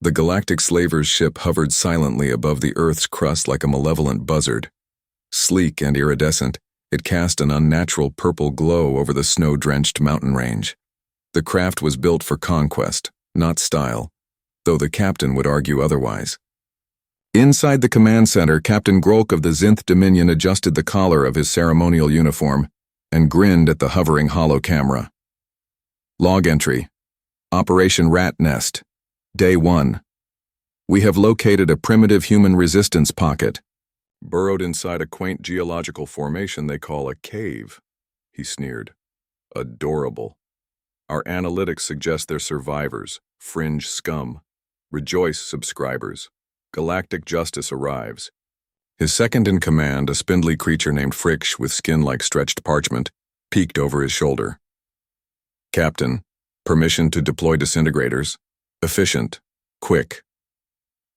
The galactic slaver's ship hovered silently above the Earth's crust like a malevolent buzzard. Sleek and iridescent, it cast an unnatural purple glow over the snow-drenched mountain range. The craft was built for conquest, not style, though the captain would argue otherwise. Inside the command center, Captain Grolk of the Zinth Dominion adjusted the collar of his ceremonial uniform and grinned at the hovering holo camera. Log entry. Operation Rat Nest. Day 1. We have located a primitive human resistance pocket, burrowed inside a quaint geological formation they call a cave, he sneered. Adorable. Our analytics suggest they're survivors, fringe scum. Rejoice, subscribers. Galactic justice arrives. His second-in-command, a spindly creature named Fricksh with skin like stretched parchment, peeked over his shoulder. Captain, permission to deploy disintegrators. Efficient. Quick.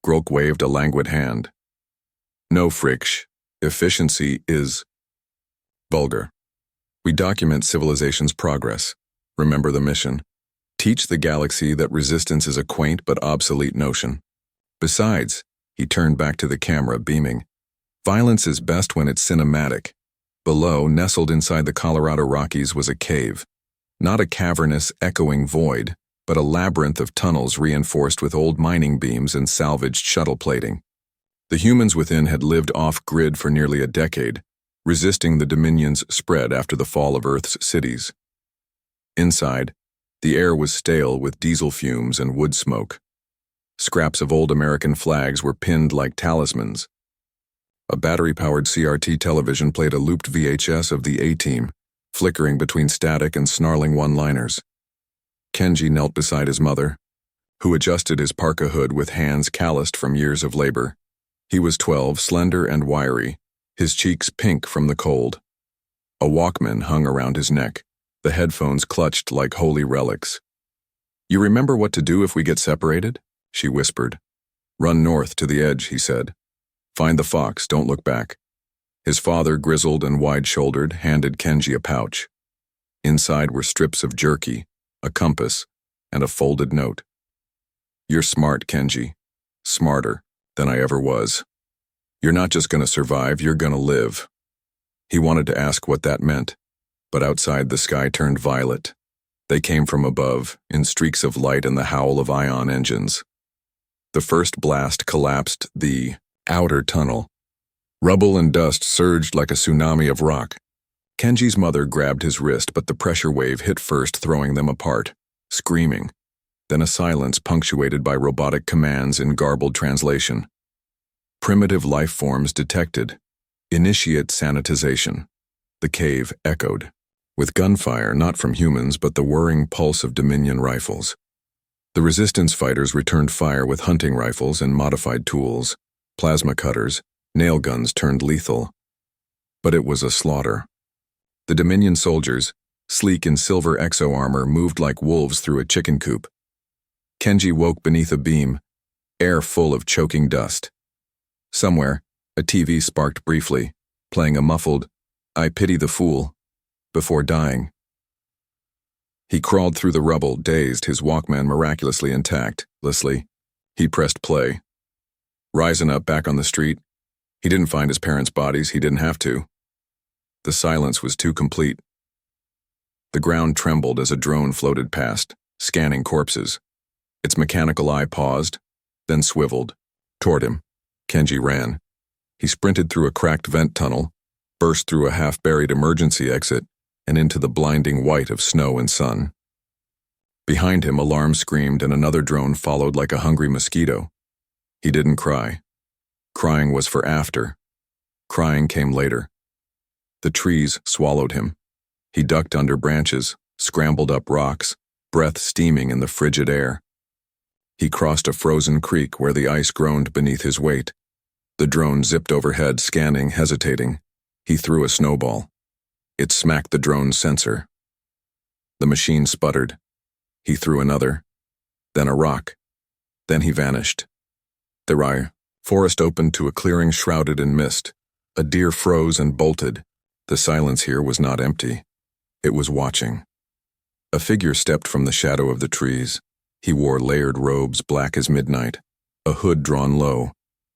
Grolk waved a languid hand. No, Fricksh. Efficiency is vulgar. We document civilization's progress. Remember the mission. Teach the galaxy that resistance is a quaint but obsolete notion. Besides, he turned back to the camera, beaming. Violence is best when it's cinematic. Below, nestled inside the Colorado Rockies, was a cave. Not a cavernous, echoing void, but a labyrinth of tunnels reinforced with old mining beams and salvaged shuttle plating. The humans within had lived off-grid for nearly a decade, resisting the Dominion's spread after the fall of Earth's cities. Inside, the air was stale with diesel fumes and wood smoke. Scraps of old American flags were pinned like talismans. A battery-powered CRT television played a looped VHS of the A-Team, flickering between static and snarling one-liners. Kenji knelt beside his mother, who adjusted his parka hood with hands calloused from years of labor. He was 12, slender and wiry, his cheeks pink from the cold. A Walkman hung around his neck, the headphones clutched like holy relics. You remember what to do if we get separated? She whispered. Run north to the edge, he said. Find the fox, don't look back. His father, grizzled and wide-shouldered, handed Kenji a pouch. Inside were strips of jerky, a compass, and a folded note. You're smart, Kenji. Smarter than I ever was. You're not just gonna survive, you're gonna live. He wanted to ask what that meant, but outside the sky turned violet. They came from above, in streaks of light and the howl of ion engines. The first blast collapsed the outer tunnel. Rubble and dust surged like a tsunami of rock. Kenji's mother grabbed his wrist, but the pressure wave hit first, throwing them apart, screaming. Then a silence punctuated by robotic commands in garbled translation. Primitive life forms detected. Initiate sanitization. The cave echoed, with gunfire not from humans but the whirring pulse of Dominion rifles. The resistance fighters returned fire with hunting rifles and modified tools, plasma cutters, nail guns turned lethal. But it was a slaughter. The Dominion soldiers, sleek in silver exo-armor, moved like wolves through a chicken coop. Kenji woke beneath a beam, air full of choking dust. Somewhere, a TV sparked briefly, playing a muffled, I pity the fool, before dying. He crawled through the rubble, dazed, his Walkman miraculously intact. He pressed play. Rising up back on the street, he didn't find his parents' bodies, he didn't have to. The silence was too complete. The ground trembled as a drone floated past, scanning corpses. Its mechanical eye paused, then swiveled. Toward him, Kenji ran. He sprinted through a cracked vent tunnel, burst through a half-buried emergency exit, and into the blinding white of snow and sun. Behind him, alarms screamed and another drone followed like a hungry mosquito. He didn't cry. Crying was for after. Crying came later. The trees swallowed him. He ducked under branches, scrambled up rocks, breath steaming in the frigid air. He crossed a frozen creek where the ice groaned beneath his weight. The drone zipped overhead, scanning, hesitating. He threw a snowball. It smacked the drone's sensor. The machine sputtered. He threw another, then a rock. Then he vanished. The forest opened to a clearing shrouded in mist. A deer froze and bolted. The silence here was not empty. It was watching. A figure stepped from the shadow of the trees. He wore layered robes black as midnight, a hood drawn low,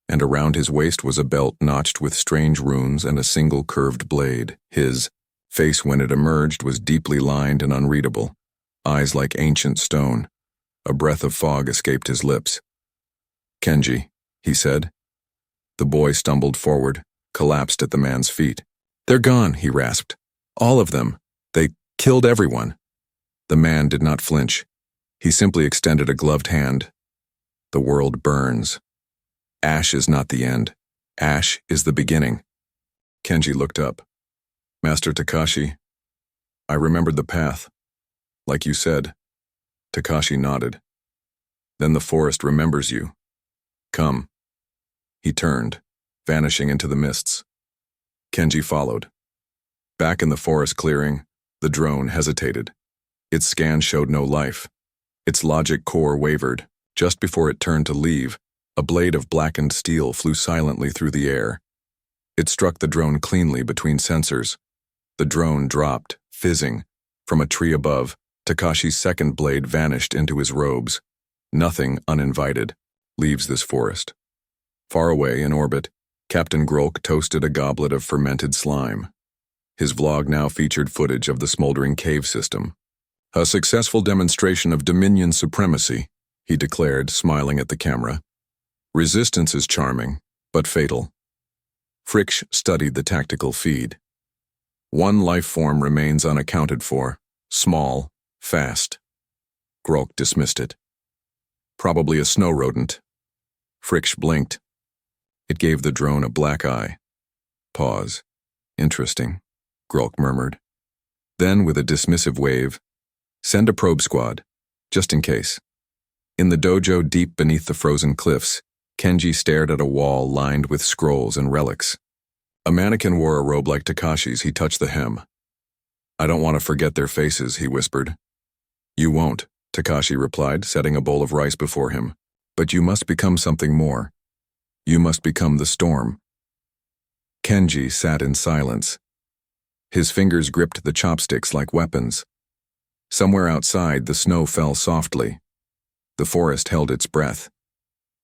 and around his waist was a belt notched with strange runes and a single curved blade. His face, when it emerged, was deeply lined and unreadable, eyes like ancient stone. A breath of fog escaped his lips. "Kenji," he said. The boy stumbled forward, collapsed at the man's feet. "They're gone," he rasped. "All of them. They killed everyone." The man did not flinch. He simply extended a gloved hand. "The world burns. Ash is not the end. Ash is the beginning." Kenji looked up. "Master Takashi, I remembered the path. Like you said." Takashi nodded. "Then the forest remembers you. Come." He turned, vanishing into the mists. Kenji followed. Back in the forest clearing, the drone hesitated. Its scan showed no life. Its logic core wavered. Just before it turned to leave, a blade of blackened steel flew silently through the air. It struck the drone cleanly between sensors. The drone dropped, fizzing. From a tree above, Takashi's second blade vanished into his robes. Nothing uninvited leaves this forest. Far away in orbit, Captain Grolk toasted a goblet of fermented slime. His vlog now featured footage of the smoldering cave system. "A successful demonstration of Dominion supremacy," he declared, smiling at the camera. "Resistance is charming, but fatal." Fricksch studied the tactical feed. "One life form remains unaccounted for. Small, fast." Grolk dismissed it. "Probably a snow rodent." Fricksch blinked. It gave the drone a black eye. Pause. "Interesting," Grolk murmured. Then, with a dismissive wave, "Send a probe squad, just in case." In the dojo deep beneath the frozen cliffs, Kenji stared at a wall lined with scrolls and relics. A mannequin wore a robe like Takashi's. He touched the hem. "I don't want to forget their faces," he whispered. "You won't," Takashi replied, setting a bowl of rice before him. "But you must become something more. You must become the storm." Kenji sat in silence. His fingers gripped the chopsticks like weapons. Somewhere outside, the snow fell softly. The forest held its breath.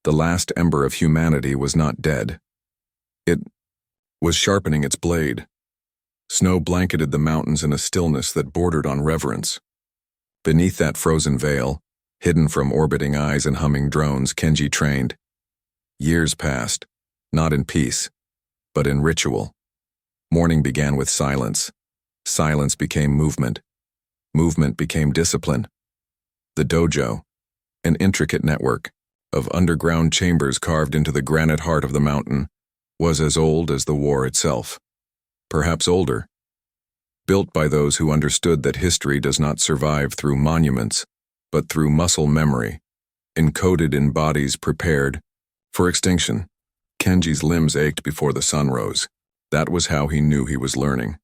The last ember of humanity was not dead. It was sharpening its blade. Snow blanketed the mountains in a stillness that bordered on reverence. Beneath that frozen veil, hidden from orbiting eyes and humming drones, Kenji trained. Years passed, not in peace, but in ritual. Morning began with silence. Silence became movement. Movement became discipline. The dojo, an intricate network of underground chambers carved into the granite heart of the mountain, was as old as the war itself. Perhaps older. Built by those who understood that history does not survive through monuments, but through muscle memory, encoded in bodies prepared for extinction. Kenji's limbs ached before the sun rose. That was how he knew he was learning.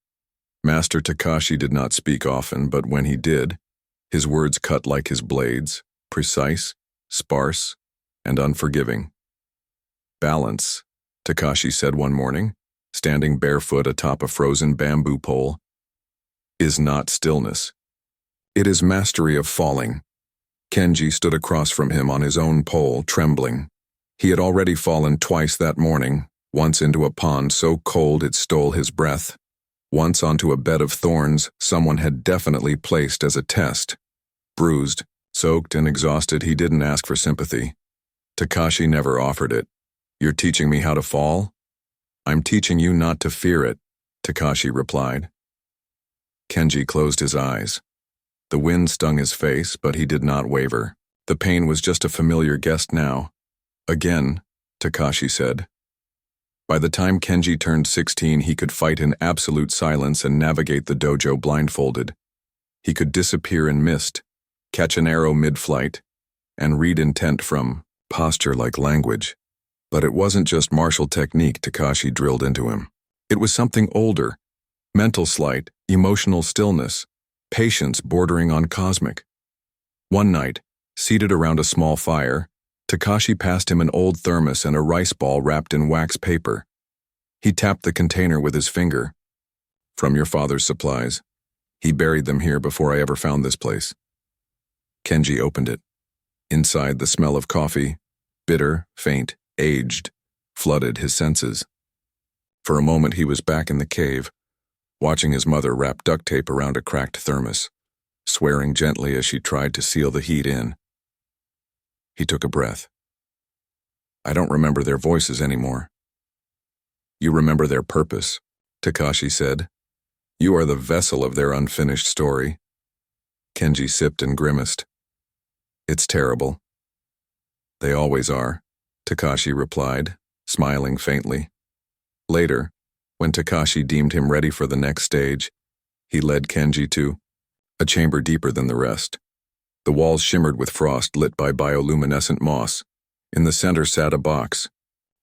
Master Takashi did not speak often, but when he did, his words cut like his blades, precise, sparse, and unforgiving. "Balance," Takashi said one morning, standing barefoot atop a frozen bamboo pole, "is not stillness. It is mastery of falling." Kenji stood across from him on his own pole, trembling. He had already fallen twice that morning, once into a pond so cold it stole his breath, once onto a bed of thorns someone had definitely placed as a test. Bruised, soaked, and exhausted, he didn't ask for sympathy. Takashi never offered it. "You're teaching me how to fall?" "I'm teaching you not to fear it," Takashi replied. Kenji closed his eyes. The wind stung his face, but he did not waver. The pain was just a familiar guest now. "Again," Takashi said. By the time Kenji turned 16, he could fight in absolute silence and navigate the dojo blindfolded. He could disappear in mist, catch an arrow mid-flight, and read intent from posture like language. But it wasn't just martial technique Takashi drilled into him. It was something older, mental sleight, emotional stillness, patience bordering on cosmic. One night, seated around a small fire, Takashi passed him an old thermos and a rice ball wrapped in wax paper. He tapped the container with his finger. "From your father's supplies. He buried them here before I ever found this place." Kenji opened it. Inside, the smell of coffee, bitter, faint, aged, flooded his senses. For a moment he was back in the cave, watching his mother wrap duct tape around a cracked thermos, swearing gently as she tried to seal the heat in. He took a breath. I don't remember their voices anymore. You remember their purpose, Takashi said. You are the vessel of their unfinished story. Kenji sipped and grimaced. It's terrible. They always are, Takashi replied, smiling faintly. Later, when Takashi deemed him ready for the next stage, he led Kenji to a chamber deeper than the rest. The walls shimmered with frost lit by bioluminescent moss. In the center sat a box.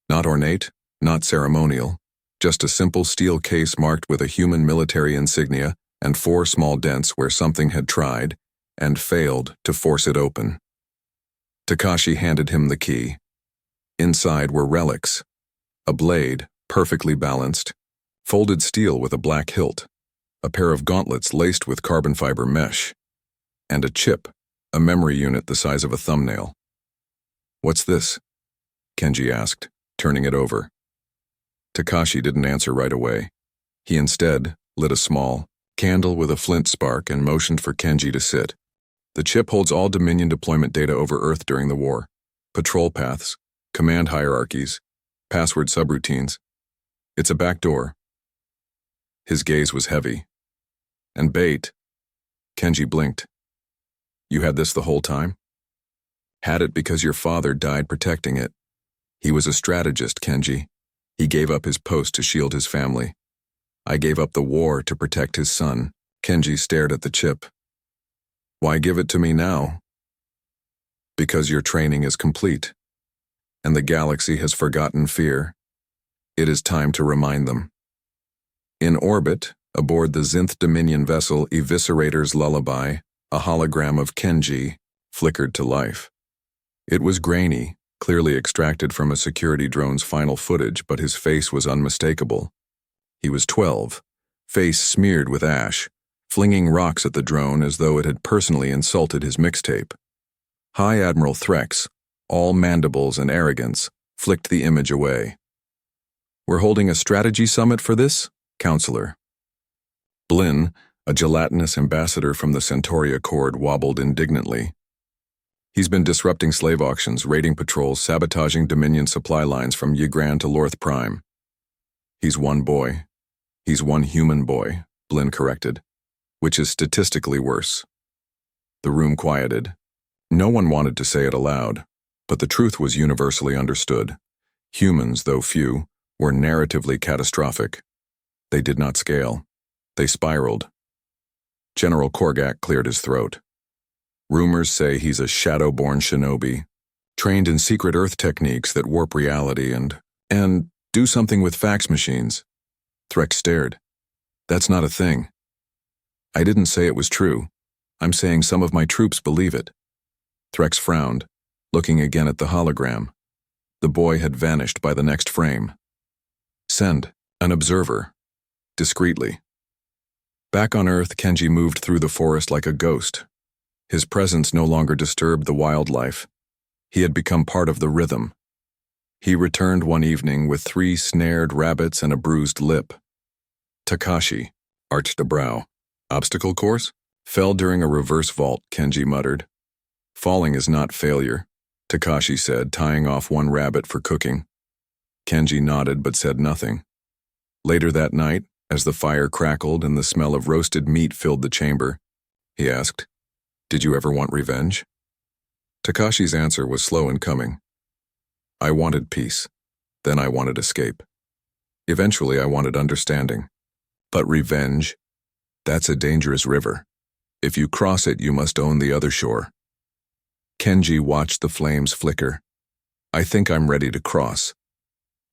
Not ornate, not ceremonial, just a simple steel case marked with a human military insignia and 4 small dents where something had tried and failed to force it open. Takashi handed him the key. Inside were relics. A blade, perfectly balanced, folded steel with a black hilt, a pair of gauntlets laced with carbon fiber mesh, and a chip, a memory unit the size of a thumbnail. What's this? Kenji asked, turning it over. Takashi didn't answer right away. He instead lit a small candle with a flint spark and motioned for Kenji to sit. The chip holds all Dominion deployment data over Earth during the war. Patrol paths, command hierarchies, password subroutines. It's a backdoor. His gaze was heavy. And bait. Kenji blinked. You had this the whole time? Had it because your father died protecting it. He was a strategist, Kenji. He gave up his post to shield his family. I gave up the war to protect his son. Kenji stared at the chip. Why give it to me now? Because your training is complete, and the galaxy has forgotten fear. It is time to remind them. In orbit, aboard the Zinth Dominion vessel Eviscerator's Lullaby, a hologram of Kenji flickered to life. It was grainy, clearly extracted from a security drone's final footage, but his face was unmistakable. He was 12, face smeared with ash, flinging rocks at the drone as though it had personally insulted his mixtape. High Admiral Threx, all mandibles and arrogance, flicked the image away. We're holding a strategy summit for this, Counselor. Blinn, a gelatinous ambassador from the Centauri Accord, wobbled indignantly. He's been disrupting slave auctions, raiding patrols, sabotaging Dominion supply lines from Yigran to Lorth Prime. He's one boy. He's one human boy, Blinn corrected, which is statistically worse. The room quieted. No one wanted to say it aloud, but the truth was universally understood. Humans, though few, were narratively catastrophic. They did not scale. They spiraled. General Korgak cleared his throat. Rumors say he's a shadow-born shinobi, trained in secret Earth techniques that warp reality and do something with fax machines. Threx stared. That's not a thing. I didn't say it was true. I'm saying some of my troops believe it. Threx frowned, looking again at the hologram. The boy had vanished by the next frame. Send an observer. Discreetly. Back on Earth, Kenji moved through the forest like a ghost. His presence no longer disturbed the wildlife. He had become part of the rhythm. He returned one evening with 3 snared rabbits and a bruised lip. Takashi arched a brow. Obstacle course? Fell during a reverse vault, Kenji muttered. Falling is not failure, Takashi said, tying off 1 rabbit for cooking. Kenji nodded but said nothing. Later that night, as the fire crackled and the smell of roasted meat filled the chamber, he asked, Did you ever want revenge? Takashi's answer was slow in coming. I wanted peace. Then I wanted escape. Eventually I wanted understanding. But revenge? That's a dangerous river. If you cross it, you must own the other shore. Kenji watched the flames flicker. I think I'm ready to cross.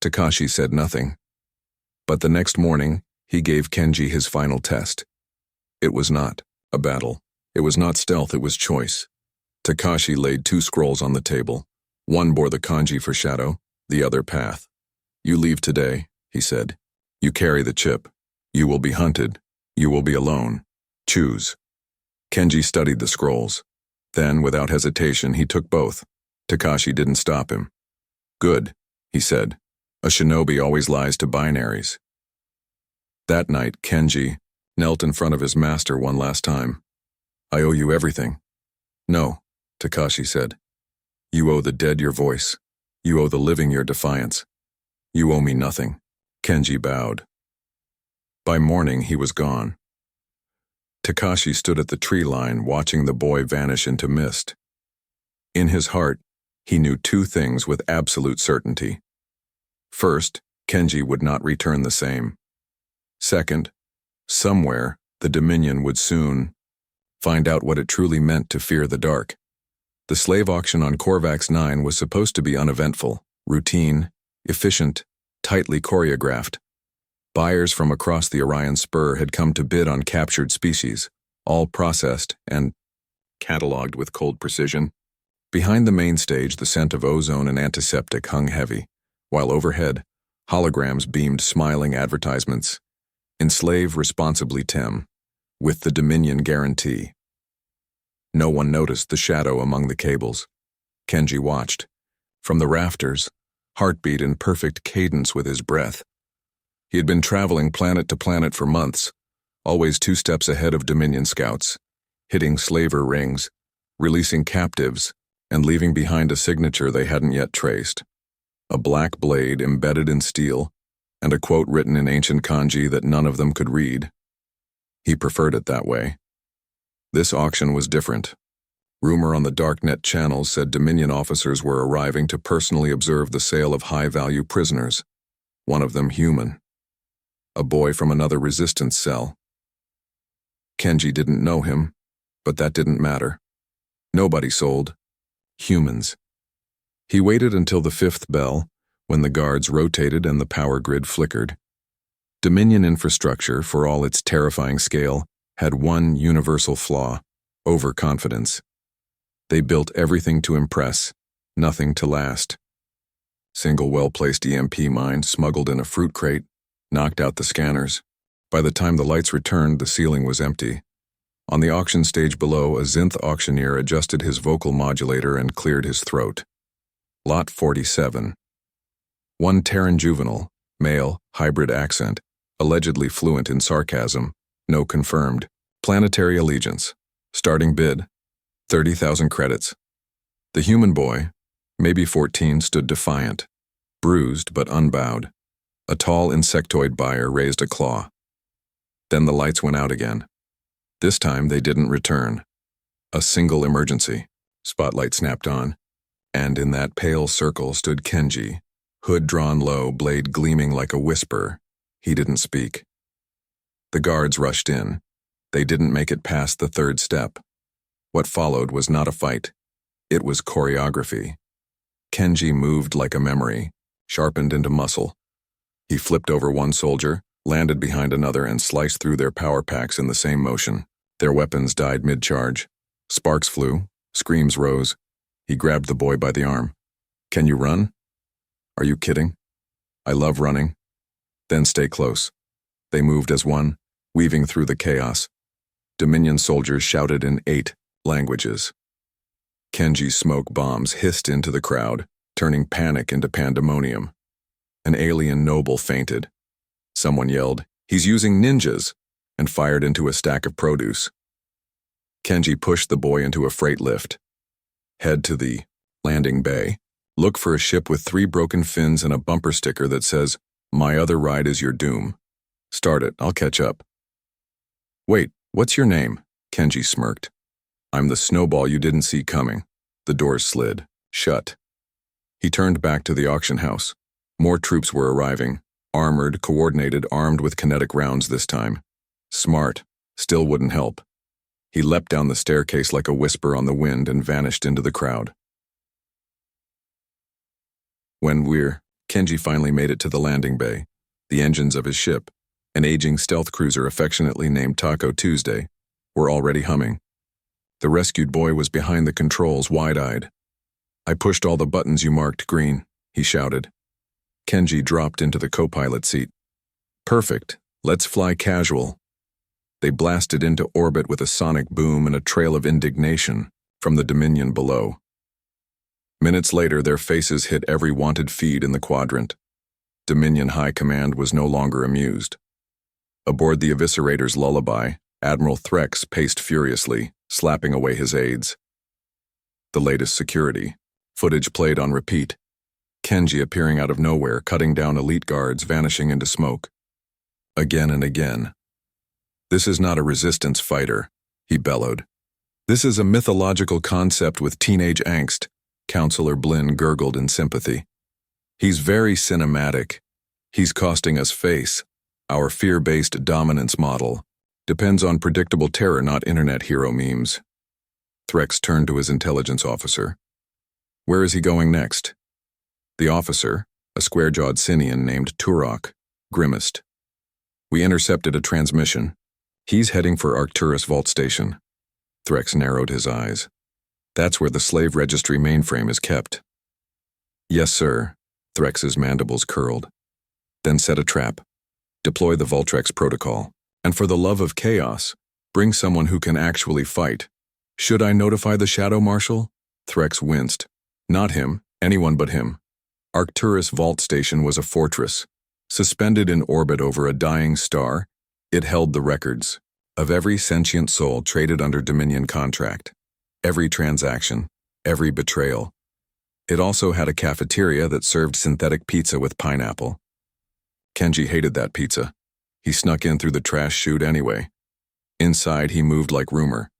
Takashi said nothing. But the next morning, he gave Kenji his final test. It was not a battle. It was not stealth, it was choice. Takashi laid 2 scrolls on the table. One bore the kanji for shadow, the other path. You leave today, he said. You carry the chip. You will be hunted. You will be alone. Choose. Kenji studied the scrolls. Then, without hesitation, he took both. Takashi didn't stop him. "Good," he said. "A shinobi always lies to binaries." That night, Kenji knelt in front of his master one last time. "I owe you everything." "No," Takashi said. "You owe the dead your voice. You owe the living your defiance. You owe me nothing." Kenji bowed. By morning, he was gone. Takashi stood at the tree line, watching the boy vanish into mist. In his heart, he knew two things with absolute certainty. First, Kenji would not return the same. Second, somewhere, the Dominion would soon find out what it truly meant to fear the dark. The slave auction on Korvax 9 was supposed to be uneventful, routine, efficient, tightly choreographed. Buyers from across the Orion Spur had come to bid on captured species, all processed and cataloged with cold precision. Behind the main stage, the scent of ozone and antiseptic hung heavy, while overhead, holograms beamed smiling advertisements. "Enslave responsibly, Tim, with the Dominion guarantee." No one noticed the shadow among the cables. Kenji watched. From the rafters, heartbeat in perfect cadence with his breath. He had been traveling planet to planet for months, always 2 steps ahead of Dominion scouts, hitting slaver rings, releasing captives, and leaving behind a signature they hadn't yet traced. A black blade embedded in steel, and a quote written in ancient kanji that none of them could read. He preferred it that way. This auction was different. Rumor on the darknet channels said Dominion officers were arriving to personally observe the sale of high-value prisoners, one of them human. A boy from another resistance cell. Kenji didn't know him, but that didn't matter. Nobody sold. Humans. He waited until the 5th bell, when the guards rotated and the power grid flickered. Dominion infrastructure, for all its terrifying scale, had one universal flaw: overconfidence. They built everything to impress, nothing to last. Single well-placed EMP mine smuggled in a fruit crate knocked out the scanners. By the time the lights returned, the ceiling was empty. On the auction stage below, a Zinth auctioneer adjusted his vocal modulator and cleared his throat. Lot 47. One Terran juvenile, male, hybrid accent, allegedly fluent in sarcasm, no confirmed. Planetary allegiance. Starting bid, 30,000 credits. The human boy, maybe 14, stood defiant, bruised but unbowed. A tall insectoid buyer raised a claw. Then the lights went out again. This time they didn't return. A single emergency. Spotlight snapped on, and in that pale circle stood Kenji, hood drawn low, blade gleaming like a whisper. He didn't speak. The guards rushed in. They didn't make it past the 3rd step. What followed was not a fight. It was choreography. Kenji moved like a memory, sharpened into muscle. He flipped over one soldier, landed behind another, and sliced through their power packs in the same motion. Their weapons died mid-charge. Sparks flew. Screams rose. He grabbed the boy by the arm. "Can you run?" "Are you kidding?" "I love running." "Then stay close." They moved as one, weaving through the chaos. Dominion soldiers shouted in 8 languages. Kenji's smoke bombs hissed into the crowd, turning panic into pandemonium. An alien noble fainted. Someone yelled, "He's using ninjas," and fired into a stack of produce. Kenji pushed the boy into a freight lift. "Head to the landing bay. Look for a ship with 3 broken fins and a bumper sticker that says, 'My other ride is your doom.' Start it, I'll catch up." "Wait, what's your name?" Kenji smirked. "I'm the snowball you didn't see coming." The doors slid shut. He turned back to the auction house. More troops were arriving, armored, coordinated, armed with kinetic rounds this time. Smart, still wouldn't help. He leapt down the staircase like a whisper on the wind and vanished into the crowd. When Kenji finally made it to the landing bay, the engines of his ship, an aging stealth cruiser affectionately named Taco Tuesday, were already humming. The rescued boy was behind the controls, wide-eyed. "I pushed all the buttons you marked green," he shouted. Kenji dropped into the co-pilot seat. "Perfect. Let's fly casual." They blasted into orbit with a sonic boom and a trail of indignation. from the Dominion below. Minutes later, their faces hit every wanted feed in the quadrant. Dominion High Command was no longer amused. Aboard the Eviscerator's lullaby, Admiral Threx paced furiously, slapping away his aides. The latest security. Footage played on repeat. Kenji appearing out of nowhere, cutting down elite guards, vanishing into smoke. Again and again. "This is not a resistance fighter," he bellowed. "This is a mythological concept with teenage angst," Counselor Blinn gurgled in sympathy. "He's very cinematic. He's costing us face. Our fear-based dominance model depends on predictable terror, not internet hero memes." Threx turned to his intelligence officer. "Where is he going next?" The officer, a square-jawed Sinian named Turok, grimaced. "We intercepted a transmission. He's heading for Arcturus Vault Station." Threx narrowed his eyes. "That's where the slave registry mainframe is kept." "Yes, sir." Threx's mandibles curled. "Then set a trap. Deploy the Voltrex protocol. And for the love of chaos, bring someone who can actually fight." "Should I notify the Shadow Marshal?" Threx winced. "Not him, anyone but him." Arcturus Vault Station was a fortress. Suspended in orbit over a dying star, it held the records of every sentient soul traded under Dominion contract. Every transaction, every betrayal. It also had a cafeteria that served synthetic pizza with pineapple. Kenji hated that pizza. He snuck in through the trash chute anyway. Inside, he moved like rumor.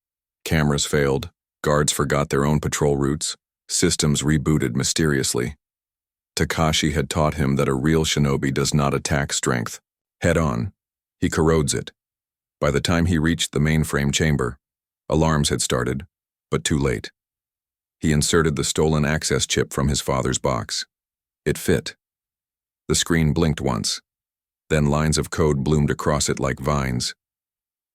Cameras failed, guards forgot their own patrol routes, systems rebooted mysteriously. Takashi had taught him that a real shinobi does not attack strength head on. He corrodes it. By the time he reached the mainframe chamber, alarms had started, but too late. He inserted the stolen access chip from his father's box. It fit. The screen blinked once. Then lines of code bloomed across it like vines.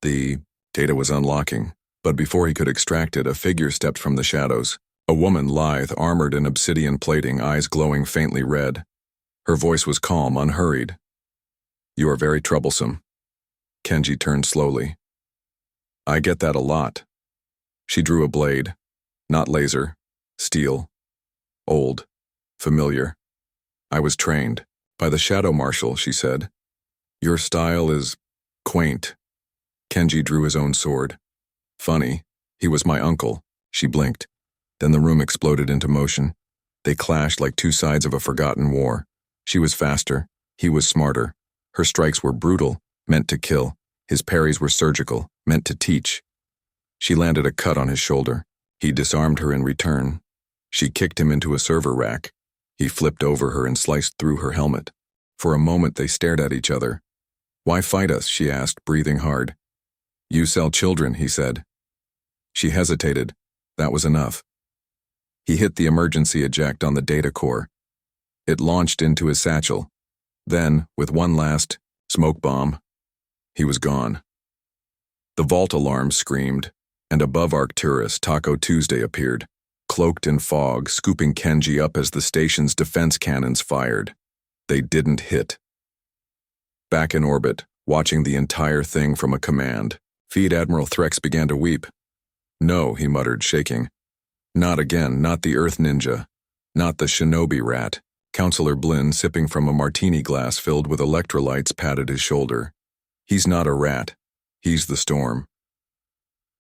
The data was unlocking, but before he could extract it, a figure stepped from the shadows. A woman, lithe, armored in obsidian plating, eyes glowing faintly red. Her voice was calm, unhurried. "You are very troublesome." Kenji turned slowly. "I get that a lot." She drew a blade. Not laser. Steel. Old. Familiar. "I was trained by the Shadow Marshal," she said. "Your style is quaint." Kenji drew his own sword. "Funny. He was my uncle." She blinked. Then the room exploded into motion. They clashed like two sides of a forgotten war. She was faster. He was smarter. Her strikes were brutal, meant to kill. His parries were surgical, meant to teach. She landed a cut on his shoulder. He disarmed her in return. She kicked him into a server rack. He flipped over her and sliced through her helmet. For a moment they stared at each other. "Why fight us?" she asked, breathing hard. "You sell children," he said. She hesitated. That was enough. He hit the emergency eject on the data core. It launched into his satchel. Then, with one last smoke bomb, he was gone. The vault alarm screamed, and above Arcturus, Taco Tuesday appeared, cloaked in fog, scooping Kenji up as the station's defense cannons fired. They didn't hit. Back in orbit, watching the entire thing from a command, Feed Admiral Threx began to weep. "No," he muttered, shaking. "Not again, not the Earth Ninja. Not the Shinobi Rat." Counselor Blinn, sipping from a martini glass filled with electrolytes, patted his shoulder. "He's not a rat. He's the storm."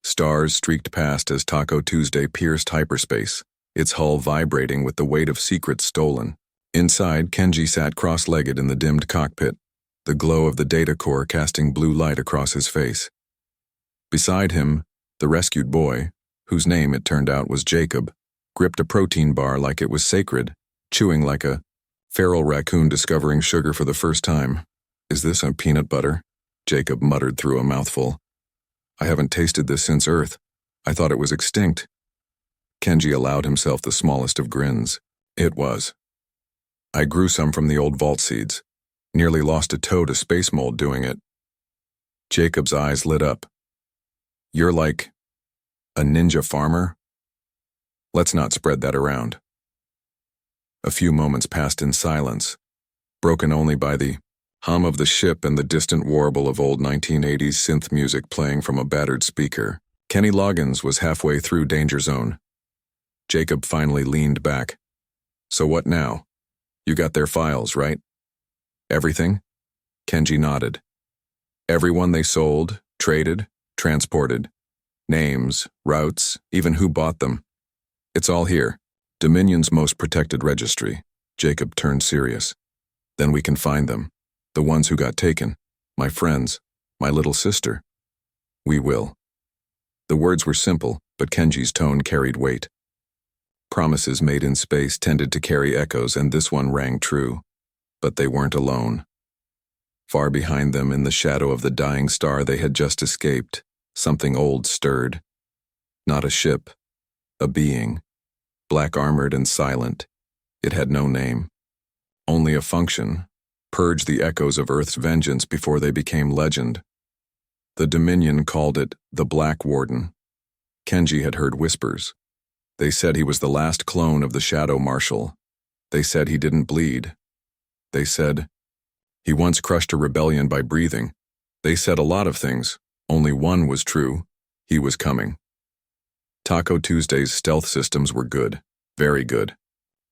Stars streaked past as Taco Tuesday pierced hyperspace, its hull vibrating with the weight of secrets stolen. Inside, Kenji sat cross-legged in the dimmed cockpit, the glow of the data core casting blue light across his face. Beside him, the rescued boy, whose name it turned out was Jacob, gripped a protein bar like it was sacred, chewing like a feral raccoon discovering sugar for the first time. "Is this a peanut butter?" Jacob muttered through a mouthful. "I haven't tasted this since Earth. I thought it was extinct." Kenji allowed himself the smallest of grins. It was. "I grew some from the old vault seeds. Nearly lost a toe to space mold doing it." Jacob's eyes lit up. "You're like a ninja farmer? Let's not spread that around." A few moments passed in silence, broken only by the hum of the ship and the distant warble of old 1980s synth music playing from a battered speaker. Kenny Loggins was halfway through danger zone. Jacob finally leaned back. So what now? You got their files, right? Everything? Kenji nodded. Everyone they sold, traded, transported. Names, routes, even who bought them. It's all here. Dominion's most protected registry. Jacob turned serious. Then we can find them. The ones who got taken. My friends. My little sister. We will. The words were simple, but Kenji's tone carried weight. Promises made in space tended to carry echoes, and this one rang true. But they weren't alone. Far behind them, in the shadow of the dying star they had just escaped, something old stirred. Not a ship. A being. Black-armored and silent. It had no name. Only a function. Purge the echoes of Earth's vengeance before they became legend. The Dominion called it the Black Warden. Kenji had heard whispers. They said he was the last clone of the Shadow Marshal. They said he didn't bleed. They said he once crushed a rebellion by breathing. They said a lot of things. Only one was true. He was coming. Taco Tuesday's stealth systems were good, very good.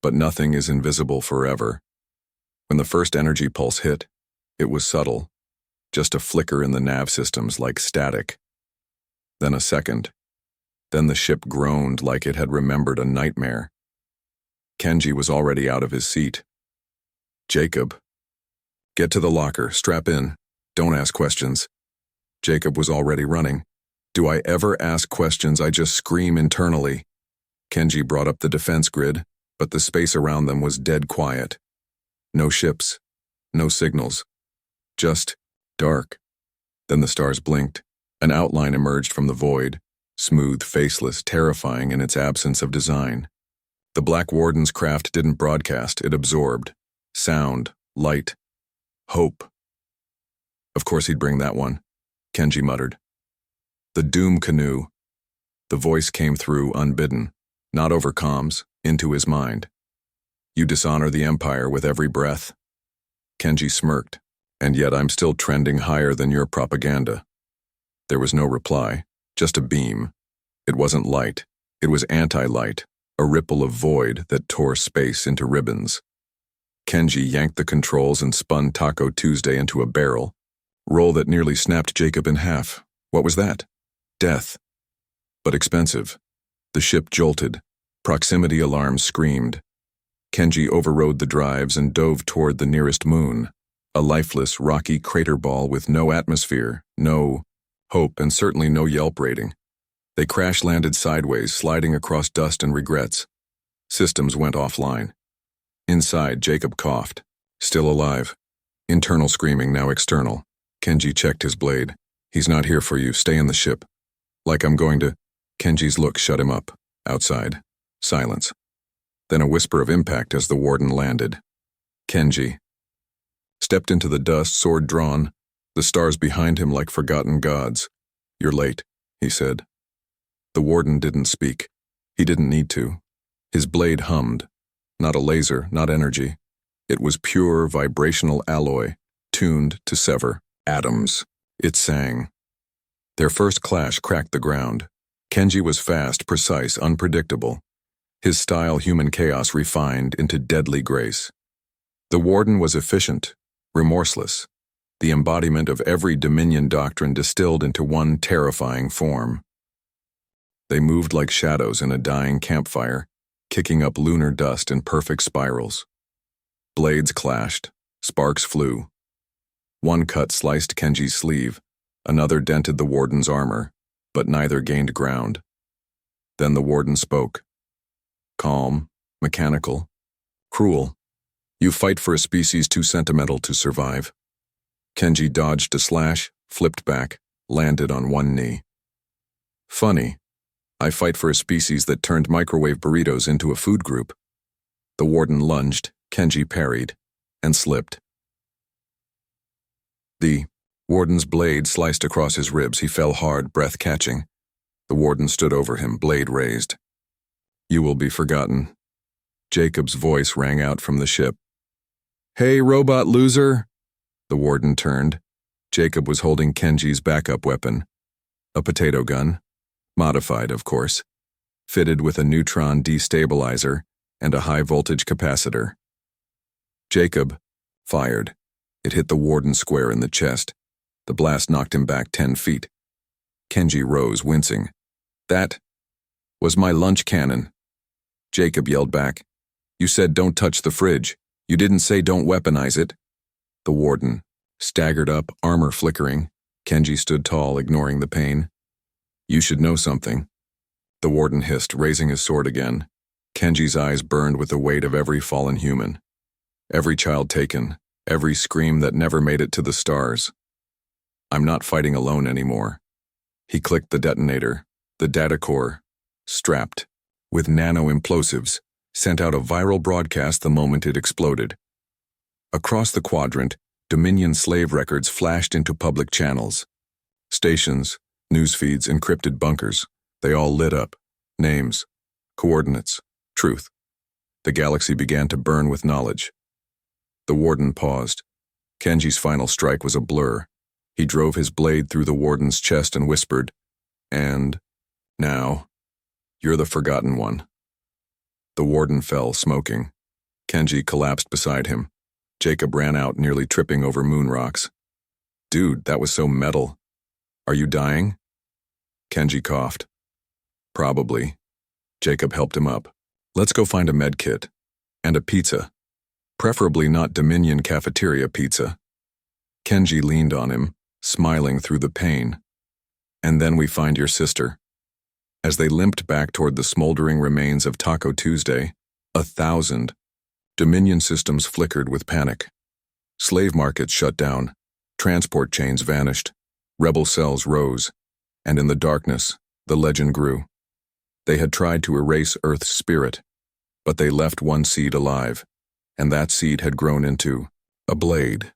But nothing is invisible forever. When the first energy pulse hit, it was subtle. Just a flicker in the nav systems like static. Then a second. Then the ship groaned like it had remembered a nightmare. Kenji was already out of his seat. Jacob. Get to the locker, strap in. Don't ask questions. Jacob was already running. Do I ever ask questions? I just scream internally. Kenji brought up the defense grid, but the space around them was dead quiet. No ships. No signals. Just dark. Then the stars blinked. An outline emerged from the void, smooth, faceless, terrifying in its absence of design. The Black Warden's craft didn't broadcast, it absorbed. Sound, light, hope. Of course he'd bring that one, Kenji muttered. The Doom Canoe. The voice came through unbidden, not over comms, into his mind. You dishonor the Empire with every breath. Kenji smirked. And yet I'm still trending higher than your propaganda. There was no reply, just a beam. It wasn't light, it was anti-light, a ripple of void that tore space into ribbons. Kenji yanked the controls and spun Taco Tuesday into a barrel, roll that nearly snapped Jacob in half. What was that? Death. But expensive. The ship jolted. Proximity alarms screamed. Kenji overrode the drives and dove toward the nearest moon. A lifeless, rocky crater ball with no atmosphere, no hope, and certainly no Yelp rating. They crash-landed sideways, sliding across dust and regrets. Systems went offline. Inside, Jacob coughed. Still alive. Internal screaming, now external. Kenji checked his blade. He's not here for you. Stay in the ship. Like I'm going to... Kenji's look shut him up. Outside. Silence. Then a whisper of impact as the warden landed. Kenji stepped into the dust, sword drawn, the stars behind him like forgotten gods. You're late, he said. The warden didn't speak. He didn't need to. His blade hummed. Not a laser, not energy. It was pure vibrational alloy, tuned to sever atoms. It sang. Their first clash cracked the ground. Kenji was fast, precise, unpredictable. His style human chaos refined into deadly grace. The warden was efficient, remorseless, the embodiment of every Dominion doctrine distilled into one terrifying form. They moved like shadows in a dying campfire, kicking up lunar dust in perfect spirals. Blades clashed, sparks flew. One cut sliced Kenji's sleeve, another dented the warden's armor, but neither gained ground. Then the warden spoke. Calm, mechanical, cruel. You fight for a species too sentimental to survive. Kenji dodged a slash, flipped back, landed on one knee. Funny. I fight for a species that turned microwave burritos into a food group. The warden lunged, Kenji parried, and slipped. The warden's blade sliced across his ribs. He fell hard, breath catching. The warden stood over him, blade raised. You will be forgotten. Jacob's voice rang out from the ship. Hey, robot loser! The warden turned. Jacob was holding Kenji's backup weapon. A potato gun. Modified, of course, fitted with a neutron destabilizer and a high-voltage capacitor. Jacob fired. It hit the warden square in the chest. The blast knocked him back 10 feet. Kenji rose, wincing. That was my lunch cannon. Jacob yelled back. You said don't touch the fridge. You didn't say don't weaponize it. The warden staggered up, armor flickering. Kenji stood tall, ignoring the pain. You should know something. The warden hissed, raising his sword again. Kenji's eyes burned with the weight of every fallen human. Every child taken, every scream that never made it to the stars. I'm not fighting alone anymore. He clicked the detonator. The data core, strapped with nano-implosives, sent out a viral broadcast the moment it exploded. Across the quadrant, Dominion slave records flashed into public channels. Stations, news feeds, encrypted bunkers. They all lit up. Names, coordinates, truth. The galaxy began to burn with knowledge. The warden paused. Kenji's final strike was a blur. He drove his blade through the warden's chest and whispered, "And now, you're the forgotten one." The warden fell, smoking. Kenji collapsed beside him. Jacob ran out, nearly tripping over moon rocks. Dude, that was so metal. Are you dying? Kenji coughed. Probably. Jacob helped him up. Let's go find a med kit. And a pizza. Preferably not Dominion cafeteria pizza. Kenji leaned on him, smiling through the pain. And then we find your sister. As they limped back toward the smoldering remains of Taco Tuesday, 1,000 Dominion systems flickered with panic. Slave markets shut down, transport chains vanished, rebel cells rose, and in the darkness, the legend grew. They had tried to erase Earth's spirit, but they left one seed alive, and that seed had grown into a blade.